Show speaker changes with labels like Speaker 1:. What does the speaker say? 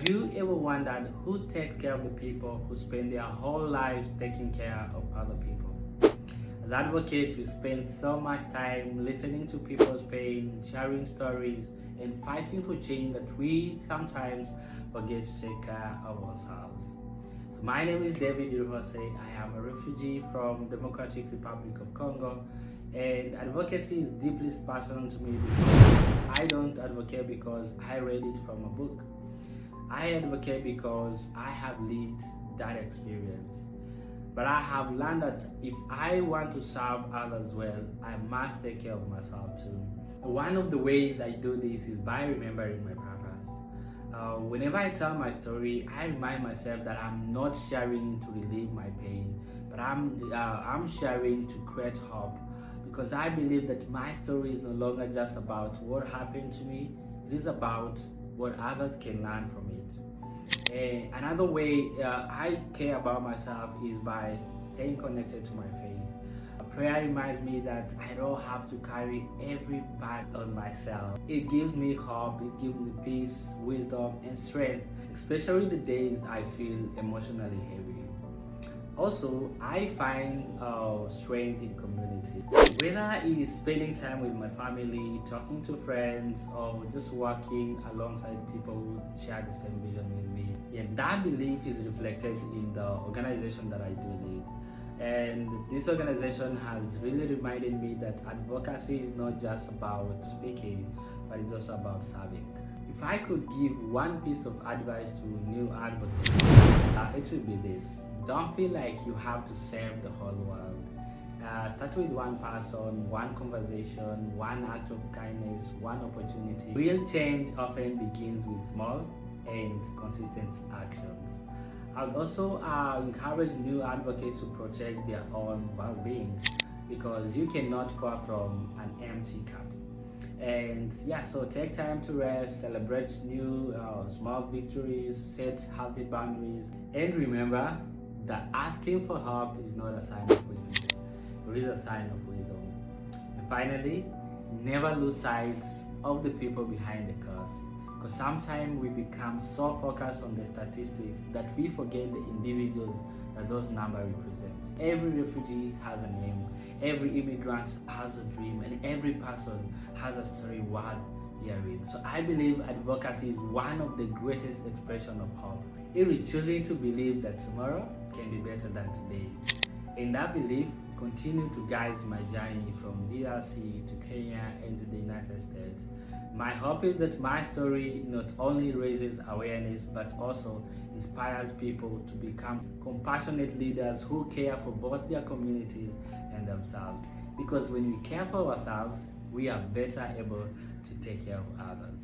Speaker 1: Have you ever wondered who takes care of the people who spend their whole lives taking care of other people? As advocates, we spend so much time listening to people's pain, sharing stories, and fighting for change that we sometimes forget to take care of ourselves. So my name is David Refugee. I am a refugee from Democratic Republic of Congo, and advocacy is deeply personal to me because I don't advocate because I read it from a book. I advocate because I have lived that experience. But I have learned that if I want to serve others well, I must take care of myself too. One of the ways I do this is by remembering my purpose. Whenever I tell my story, I remind myself that I'm not sharing to relieve my pain, but I'm sharing to create hope, because I believe that my story is no longer just about what happened to me, it is about what others can learn from it. Another way I care about myself is by staying connected to my faith. Prayer reminds me that I don't have to carry every part on myself. It gives me hope, it gives me peace, wisdom, and strength, especially the days I feel emotionally heavy. Also, I find strength in community. Whether it is spending time with my family, talking to friends, or just working alongside people who share the same vision with me. Yeah, that belief is reflected in the organization that I do lead. And this organization has really reminded me that advocacy is not just about speaking, but it's also about serving. If I could give one piece of advice to new advocates, it would be this. Don't feel like you have to save the whole world. Start with one person, one conversation, one act of kindness, one opportunity. Real change often begins with small and consistent actions. I would also encourage new advocates to protect their own well-being, because you cannot pour from an empty cup. And yeah, so take time to rest, celebrate new small victories, set healthy boundaries, and remember that asking for help is not a sign of weakness, it is a sign of wisdom. And finally, never lose sight of the people behind the cause, because sometimes we become so focused on the statistics that we forget the individuals that those numbers represent. Every refugee has a name, every immigrant has a dream, and every person has a story worth hearing. So I believe advocacy is one of the greatest expressions of hope. It is choosing to believe that tomorrow can be better than today. In that belief, continue to guide my journey from DRC to Kenya and to the United States. My hope is that my story not only raises awareness but also inspires people to become compassionate leaders who care for both their communities and themselves. Because when we care for ourselves, we are better able to take care of others.